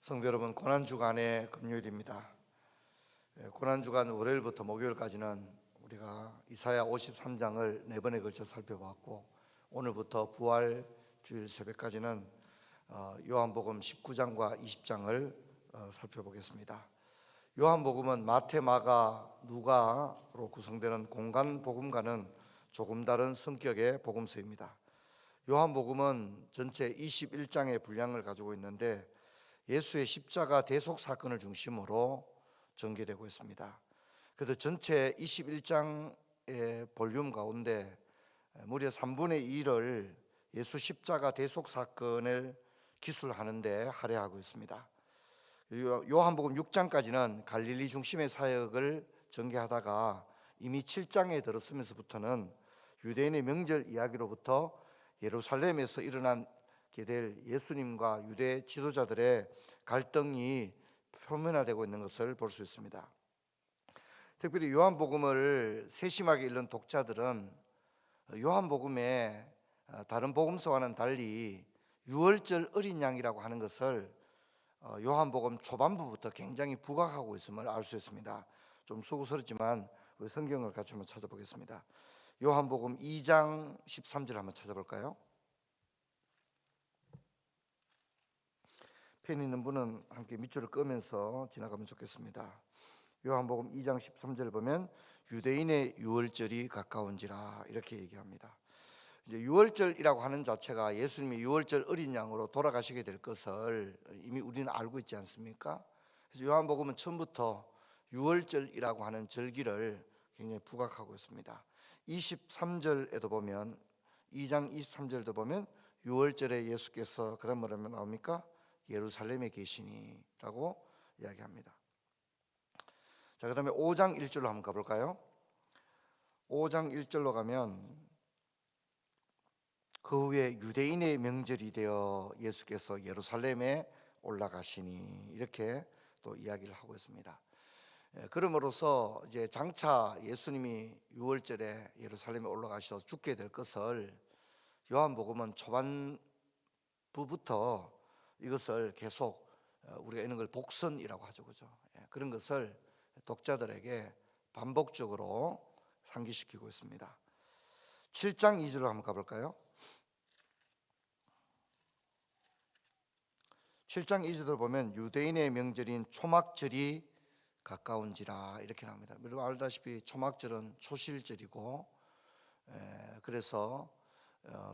성도 여러분, 고난주간의 금요일입니다. 고난주간 월요일부터 목요일까지는 우리가 이사야 53장을 4번에 걸쳐 살펴봤고, 오늘부터 부활주일 새벽까지는 요한복음 19장과 20장을 살펴보겠습니다. 요한복음은 마태, 마가, 누가로 구성되는 공간 복음과는 조금 다른 성격의 복음서입니다. 요한복음은 전체 21장의 분량을 가지고 있는데 예수의 십자가 대속 사건을 중심으로 전개되고 있습니다. 그래서 전체 21장의 볼륨 가운데 무려 3분의 2를 예수 십자가 대속 사건을 기술하는데 할애하고 있습니다. 요한복음 6장까지는 갈릴리 중심의 사역을 전개하다가 이미 7장에 들었으면서부터는 유대인의 명절 이야기로부터 예루살렘에서 일어난 될 예수님과 유대 지도자들의 갈등이 표면화되고 있는 것을 볼 수 있습니다. 특별히 요한복음을 세심하게 읽는 독자들은 요한복음에 다른 복음서와는 달리 유월절 어린 양이라고 하는 것을 요한복음 초반부부터 굉장히 부각하고 있음을 알 수 있습니다. 좀 수고스럽지만 우리 성경을 같이 한번 찾아보겠습니다. 요한복음 2장 13절 한번 찾아볼까요? 펜 있는 분은 함께 밑줄을 끄면서 지나가면 좋겠습니다. 요한복음 2장 13절 보면 유대인의 유월절이 가까운지라 이렇게 얘기합니다. 이제 유월절이라고 하는 자체가 예수님이 유월절 어린 양으로 돌아가시게 될 것을 이미 우리는 알고 있지 않습니까? 그래서 요한복음은 처음부터 유월절이라고 하는 절기를 굉장히 부각하고 있습니다. 23절에도 보면 2장 23절도 보면 유월절에 예수께서 그런 뭐라면 나옵니까? 예루살렘에 계시니라고 이야기합니다. 자, 그다음에 5장 1절로 한번 가볼까요? 5장 1절로 가면 그 후에 유대인의 명절이 되어 예수께서 예루살렘에 올라가시니 이렇게 또 이야기를 하고 있습니다. 그럼으로써 이제 장차 예수님이 유월절에 예루살렘에 올라가셔서 죽게 될 것을 요한복음은 초반부부터 이것을 계속 우리가 이런 걸 복선이라고 하죠, 그죠? 그런 것을 독자들에게 반복적으로 상기시키고 있습니다. 7장 2절로 한번 가볼까요? 7장 2절을 보면 유대인의 명절인 초막절이 가까운지라 이렇게 나옵니다. 여러분 알다시피 초막절은 초실절이고 그래서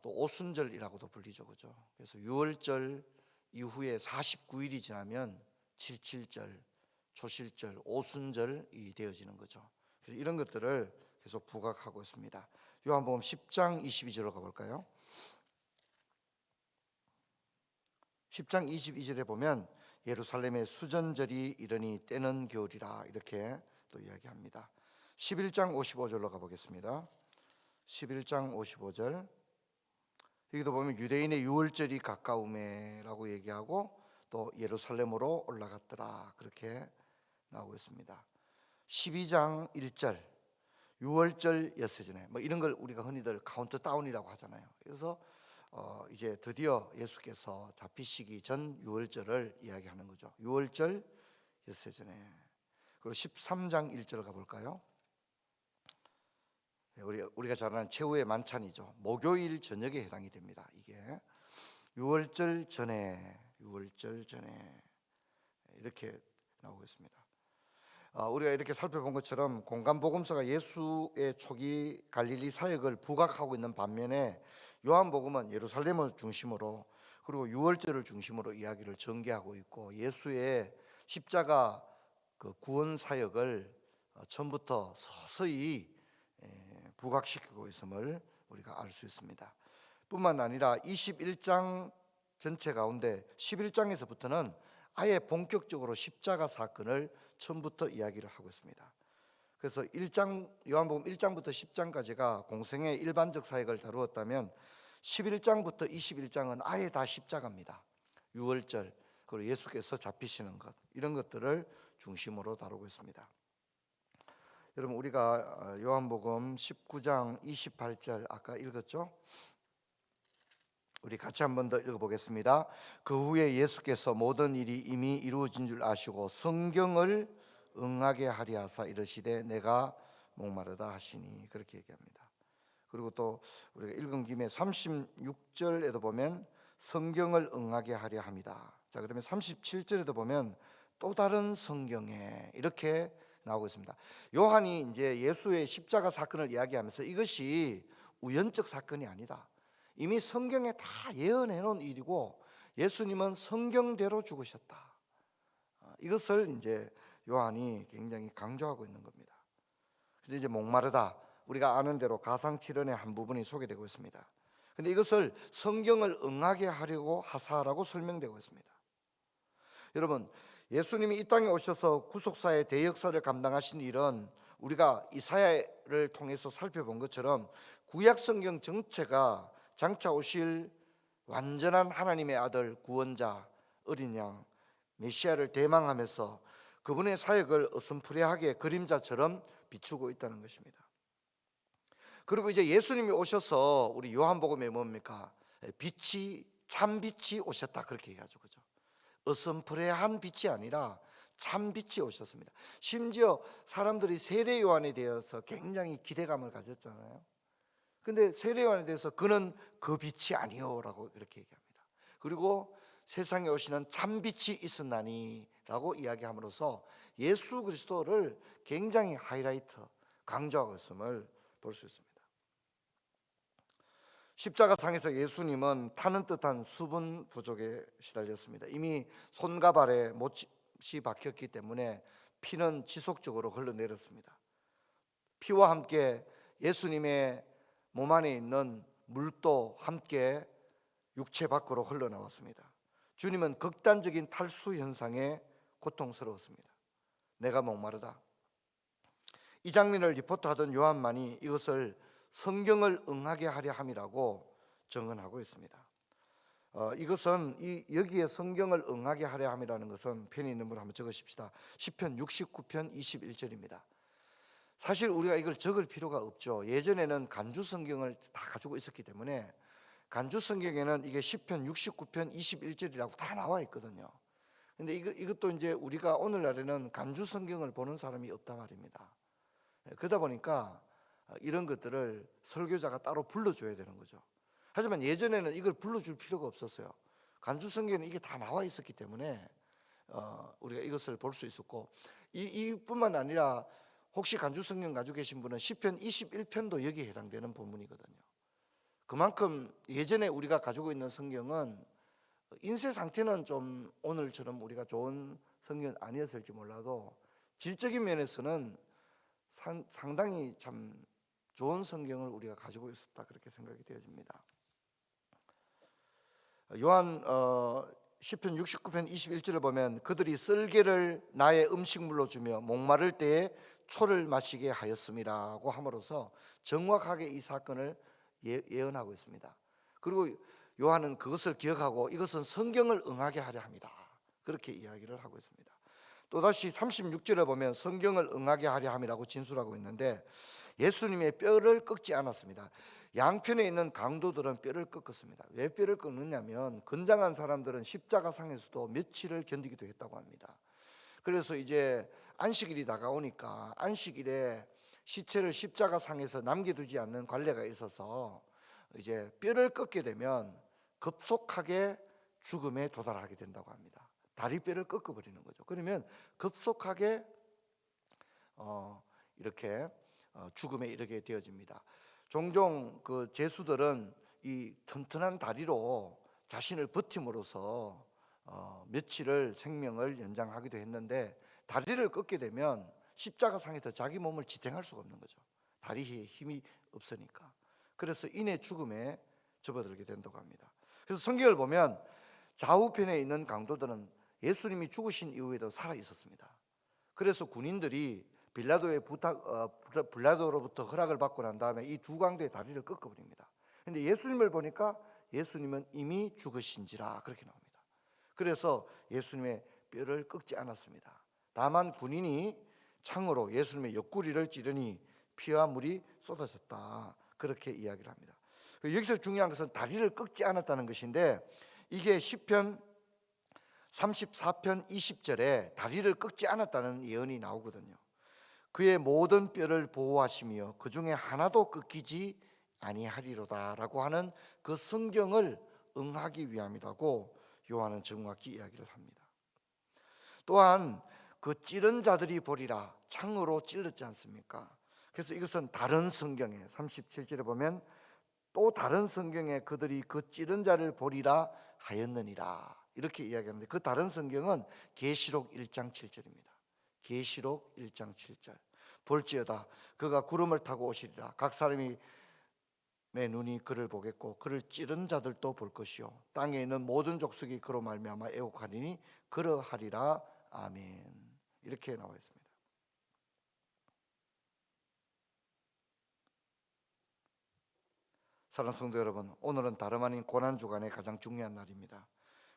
또 오순절이라고도 불리죠, 그죠? 그래서 유월절 이후에 49일이 지나면 칠칠절, 초실절, 오순절이 되어지는 거죠. 그래서 이런 것들을 계속 부각하고 있습니다. 요한복음 10장 22절로 가볼까요? 10장 22절에 보면 예루살렘의 수전절이 이르니 때는 겨울이라 이렇게 또 이야기합니다. 11장 55절로 가보겠습니다. 11장 55절 여기도 보면 유대인의 유월절이 가까우매라고 얘기하고 또 예루살렘으로 올라갔더라 그렇게 나오고 있습니다. 12장 1절 유월절 엿새 전에 뭐 이런 걸 우리가 흔히들 카운트다운이라고 하잖아요. 그래서 이제 드디어 예수께서 잡히시기 전 유월절을 이야기하는 거죠. 유월절 엿새 전에. 그리고 13장 1절 가볼까요? 우리가 잘 아는 최후의 만찬이죠. 목요일 저녁에 해당이 됩니다. 이게 유월절 전에 이렇게 나오고 있습니다. 우리가 이렇게 살펴본 것처럼 공간복음서가 예수의 초기 갈릴리 사역을 부각하고 있는 반면에 요한복음은 예루살렘을 중심으로 그리고 유월절을 중심으로 이야기를 전개하고 있고 예수의 십자가 그 구원 사역을 처음부터 서서히 부각시키고 있음을 우리가 알 수 있습니다. 뿐만 아니라 21장 전체 가운데 11장에서부터는 아예 본격적으로 십자가 사건을 처음부터 이야기를 하고 있습니다. 그래서 요한복음 1장부터 10장까지가 공생의 일반적 사역을 다루었다면 11장부터 21장은 아예 다 십자가입니다. 유월절 그리고 예수께서 잡히시는 것 이런 것들을 중심으로 다루고 있습니다. 여러분 우리가 요한복음 19장 28절 아까 읽었죠? 우리 같이 한 번 더 읽어보겠습니다. 그 후에 예수께서 모든 일이 이미 이루어진 줄 아시고 성경을 응하게 하리 하사 이르시되 내가 목마르다 하시니, 그렇게 얘기합니다. 그리고 또 우리가 읽은 김에 36절에도 보면 성경을 응하게 하려 합니다. 자, 그러면 37절에도 보면 또 다른 성경에 이렇게 나오고 있습니다. 요한이 이제 예수의 십자가 사건을 이야기하면서 이것이 우연적 사건이 아니다, 이미 성경에 다 예언해 놓은 일이고 예수님은 성경대로 죽으셨다, 이것을 이제 요한이 굉장히 강조하고 있는 겁니다. 그래서 이제 목마르다, 우리가 아는 대로 가상칠언의 한 부분이 소개되고 있습니다. 근데 이것을 성경을 응하게 하려고 하사라고 설명되고 있습니다. 여러분, 예수님이 이 땅에 오셔서 구속사의 대역사를 감당하신 일은 우리가 이사야를 통해서 살펴본 것처럼 구약 성경 전체가 장차 오실 완전한 하나님의 아들, 구원자, 어린 양 메시아를 대망하면서 그분의 사역을 어슴푸레하게 그림자처럼 비추고 있다는 것입니다. 그리고 이제 예수님이 오셔서 우리 요한복음에 뭡니까? 빛이, 참 빛이 오셨다, 그렇게 얘기하죠. 그죠? 어슴푸레한 빛이 아니라 참 빛이 오셨습니다. 심지어 사람들이 세례 요한에 대해서 굉장히 기대감을 가졌잖아요. 근데 세례 요한에 대해서 그는 그 빛이 아니요라고 이렇게 얘기합니다. 그리고 세상에 오시는 참 빛이 있었나니 라고 이야기함으로써 예수 그리스도를 굉장히 하이라이트, 강조하고 있음을 볼 수 있습니다. 십자가상에서 예수님은 타는 듯한 수분 부족에 시달렸습니다. 이미 손과 발에 못이 박혔기 때문에 피는 지속적으로 흘러내렸습니다. 피와 함께 예수님의 몸 안에 있는 물도 함께 육체 밖으로 흘러나왔습니다. 주님은 극단적인 탈수 현상에 고통스러웠습니다. 내가 목마르다. 이 장면을 리포트하던 요한만이 이것을 성경을 응하게 하려 함이라고 증언하고 있습니다. 이것은 여기에 성경을 응하게 하려 함이라는 것은 편히 있는 분 한번 적으십시다. 시편 69편 21절입니다. 사실 우리가 이걸 적을 필요가 없죠. 예전에는 간주 성경을 다 가지고 있었기 때문에 간주 성경에는 이게 시편 69편 21절이라고 다 나와 있거든요. 근데 이것도 이제 우리가 오늘날에는 간주 성경을 보는 사람이 없단 말입니다. 그러다 보니까 이런 것들을 설교자가 따로 불러줘야 되는 거죠. 하지만 예전에는 이걸 불러줄 필요가 없었어요. 간주 성경에는 이게 다 나와 있었기 때문에 우리가 이것을 볼 수 있었고, 이뿐만 아니라 혹시 간주 성경 가지고 계신 분은 시편 21편도 여기에 해당되는 본문이거든요. 그만큼 예전에 우리가 가지고 있는 성경은 인쇄 상태는 좀 오늘처럼 우리가 좋은 성경 아니었을지 몰라도 질적인 면에서는 상당히 참 좋은 성경을 우리가 가지고 있었다, 그렇게 생각이 되어집니다. 요한 시편 69편 21절을 보면 그들이 쓸개를 나의 음식물로 주며 목마를 때에 초를 마시게 하였음이라고 함으로써 정확하게 이 사건을 예언하고 있습니다. 그리고 요한은 그것을 기억하고 이것은 성경을 응하게 하려 합니다, 그렇게 이야기를 하고 있습니다. 또다시 36절에 보면 성경을 응하게 하려 함이라고 진술하고 있는데 예수님의 뼈를 꺾지 않았습니다. 양편에 있는 강도들은 뼈를 꺾었습니다. 왜 뼈를 꺾느냐면 건장한 사람들은 십자가상에서도 며칠을 견디기도 했다고 합니다. 그래서 이제 안식일이 다가오니까 안식일에 시체를 십자가상에서 남겨두지 않는 관례가 있어서 이제 뼈를 꺾게 되면 급속하게 죽음에 도달하게 된다고 합니다. 다리뼈를 꺾어버리는 거죠. 그러면 급속하게 이렇게 죽음에 이르게 되어집니다. 종종 그 제수들은 이 튼튼한 다리로 자신을 버팀으로써 며칠을 생명을 연장하기도 했는데 다리를 꺾게 되면 십자가상에서 자기 몸을 지탱할 수가 없는 거죠. 다리에 힘이 없으니까. 그래서 인의 죽음에 접어들게 된다고 합니다. 그래서 성경을 보면 좌우편에 있는 강도들은 예수님이 죽으신 이후에도 살아 있었습니다. 그래서 군인들이 빌라도로부터 허락을 받고 난 다음에 이 두 강도의 다리를 꺾어버립니다. 그런데 예수님을 보니까 예수님은 이미 죽으신지라 그렇게 나옵니다. 그래서 예수님의 뼈를 꺾지 않았습니다. 다만 군인이 창으로 예수님의 옆구리를 찌르니 피와 물이 쏟아졌다, 그렇게 이야기를 합니다. 여기서 중요한 것은 다리를 꺾지 않았다는 것인데, 이게 시편 34편 20절에 다리를 꺾지 않았다는 예언이 나오거든요. 그의 모든 뼈를 보호하시며 그 중에 하나도 꺾이지 아니하리로다라고 하는 그 성경을 응하기 위함이라고 요한은 정확히 이야기를 합니다. 또한 그 찌른 자들이 보리라, 창으로 찔렀지 않습니까? 그래서 이것은 다른 성경에 37절에 보면 또 다른 성경에 그들이 그 찌른 자를 보리라 하였느니라 이렇게 이야기하는데, 그 다른 성경은 계시록 1장 7절입니다. 계시록 1장 7절. 볼지어다 그가 구름을 타고 오시리라. 각 사람이 내 눈이 그를 보겠고 그를 찌른 자들도 볼 것이요 땅에 있는 모든 족속이 그로 말미암아 애곡하리니 그러하리라. 아멘. 이렇게 나와 있습니다. 사랑하는 성도 여러분, 오늘은 다름 아닌 고난주간의 가장 중요한 날입니다.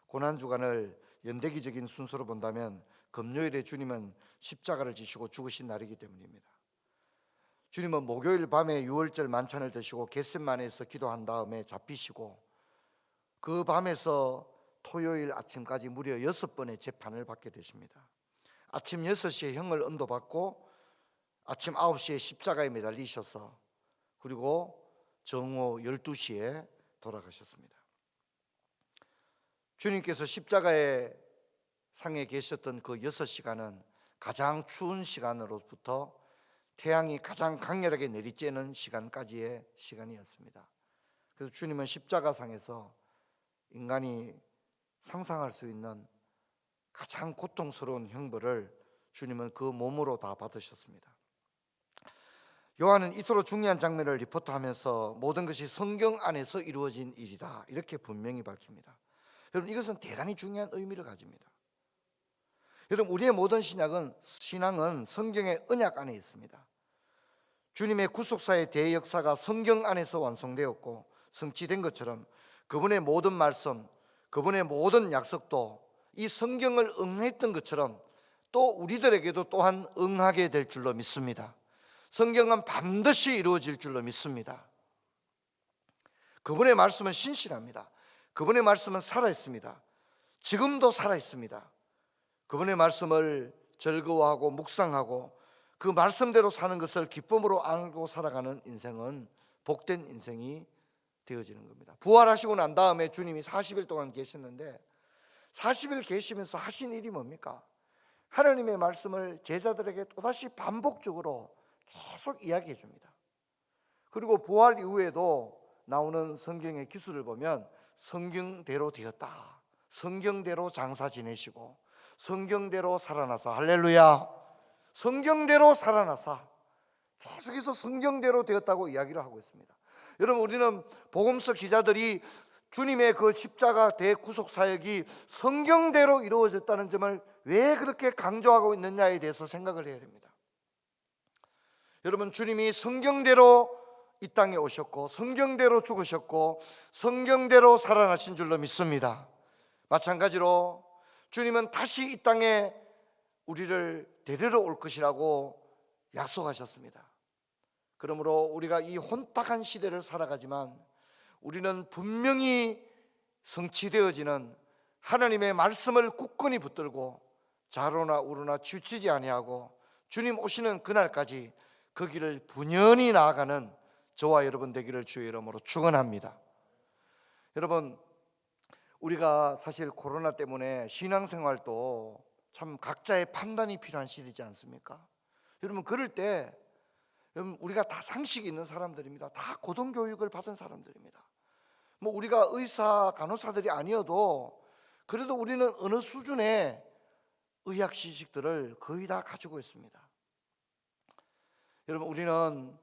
고난주간을 연대기적인 순서로 본다면 금요일에 주님은 십자가를 지시고 죽으신 날이기 때문입니다. 주님은 목요일 밤에 유월절 만찬을 드시고 겟셋마네에서 기도한 다음에 잡히시고, 그 밤에서 토요일 아침까지 무려 6번의 재판을 받게 되십니다. 아침 6시에 형을 언도받고 아침 9시에 십자가에 매달리셔서, 그리고 정오 12시에 돌아가셨습니다. 주님께서 십자가의 상에 계셨던 그 6시간은 가장 추운 시간으로부터 태양이 가장 강렬하게 내리쬐는 시간까지의 시간이었습니다. 그래서 주님은 십자가상에서 인간이 상상할 수 있는 가장 고통스러운 형벌을 주님은 그 몸으로 다 받으셨습니다. 요한은 이토록 중요한 장면을 리포트하면서 모든 것이 성경 안에서 이루어진 일이다 이렇게 분명히 밝힙니다. 여러분, 이것은 대단히 중요한 의미를 가집니다. 여러분, 우리의 모든 신앙은 성경의 언약 안에 있습니다. 주님의 구속사의 대역사가 성경 안에서 완성되었고 성취된 것처럼 그분의 모든 말씀, 그분의 모든 약속도 이 성경을 응했던 것처럼 또 우리들에게도 또한 응하게 될 줄로 믿습니다. 성경은 반드시 이루어질 줄로 믿습니다. 그분의 말씀은 신실합니다. 그분의 말씀은 살아있습니다. 지금도 살아있습니다. 그분의 말씀을 즐거워하고 묵상하고 그 말씀대로 사는 것을 기쁨으로 알고 살아가는 인생은 복된 인생이 되어지는 겁니다. 부활하시고 난 다음에 주님이 40일 동안 계셨는데, 40일 계시면서 하신 일이 뭡니까? 하나님의 말씀을 제자들에게 또다시 반복적으로 계속 이야기해 줍니다. 그리고 부활 이후에도 나오는 성경의 기술을 보면 성경대로 되었다, 성경대로 장사 지내시고 성경대로 살아나사, 할렐루야, 성경대로 살아나사, 계속해서 성경대로 되었다고 이야기를 하고 있습니다. 여러분, 우리는 복음서 기자들이 주님의 그 십자가 대구속 사역이 성경대로 이루어졌다는 점을 왜 그렇게 강조하고 있느냐에 대해서 생각을 해야 됩니다. 여러분, 주님이 성경대로 이 땅에 오셨고 성경대로 죽으셨고 성경대로 살아나신 줄로 믿습니다. 마찬가지로 주님은 다시 이 땅에 우리를 데리러 올 것이라고 약속하셨습니다. 그러므로 우리가 이 혼탁한 시대를 살아가지만 우리는 분명히 성취되어지는 하나님의 말씀을 굳건히 붙들고 좌로나 우로나 치우치지 아니하고 주님 오시는 그날까지 그 길을 분연히 나아가는 저와 여러분 되기를 주의 이름으로 축원합니다. 여러분, 우리가 사실 코로나 때문에 신앙생활도 참 각자의 판단이 필요한 시대지 않습니까? 여러분, 그럴 때 여러분, 우리가 다 상식이 있는 사람들입니다. 다 고등교육을 받은 사람들입니다. 뭐 우리가 의사, 간호사들이 아니어도 그래도 우리는 어느 수준의 의학 지식들을 거의 다 가지고 있습니다. 여러분, 우리는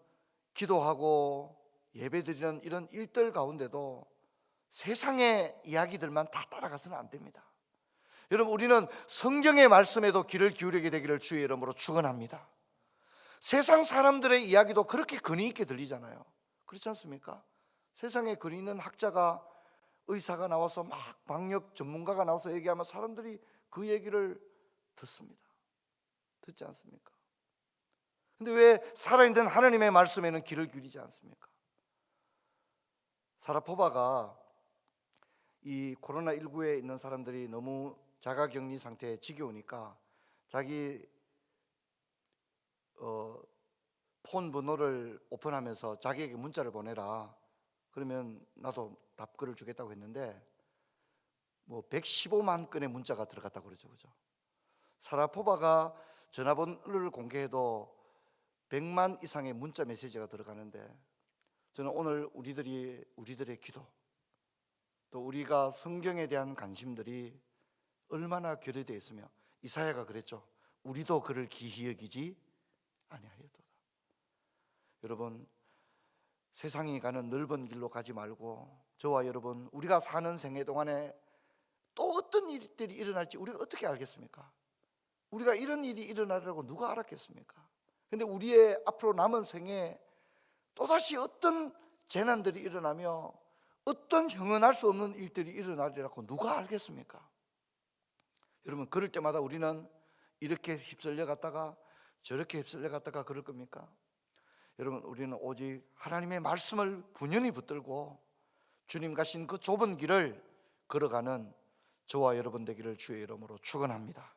기도하고 예배드리는 이런 일들 가운데도 세상의 이야기들만 다 따라가서는 안 됩니다. 여러분, 우리는 성경의 말씀에도 귀를 기울이게 되기를 주의 이름으로 축원합니다. 세상 사람들의 이야기도 그렇게 근위 있게 들리잖아요. 그렇지 않습니까? 세상에 근위 있는 학자가, 의사가 나와서 막 방역 전문가가 나와서 얘기하면 사람들이 그 얘기를 듣습니다. 듣지 않습니까? 근데 왜 살아있는 하나님의 말씀에는 귀를 기울이지 않습니까? 사라포바가 이 코로나19에 있는 사람들이 너무 자가격리 상태에 지겨우니까 자기 폰 번호를 오픈하면서 자기에게 문자를 보내라. 그러면 나도 답글을 주겠다고 했는데 뭐 115만 건의 문자가 들어갔다고 그러죠. 그죠? 사라포바가 전화번호를 공개해도 100만 이상의 문자 메시지가 들어가는데, 저는 오늘 우리들의 기도, 또 우리가 성경에 대한 관심들이 얼마나 결여되어 있으며, 이사야가 그랬죠. 우리도 그를 기히 여기지 아니하였도다. 여러분, 세상이 가는 넓은 길로 가지 말고 저와 여러분, 우리가 사는 생애 동안에 또 어떤 일들이 일어날지 우리가 어떻게 알겠습니까? 우리가 이런 일이 일어나려고 누가 알았겠습니까? 근데 우리의 앞으로 남은 생에 또다시 어떤 재난들이 일어나며 어떤 형언할 수 없는 일들이 일어나리라고 누가 알겠습니까? 여러분, 그럴 때마다 우리는 이렇게 휩쓸려 갔다가 저렇게 휩쓸려 갔다가 그럴 겁니까? 여러분, 우리는 오직 하나님의 말씀을 분연히 붙들고 주님 가신 그 좁은 길을 걸어가는 저와 여러분 되기를 주의 이름으로 축원합니다.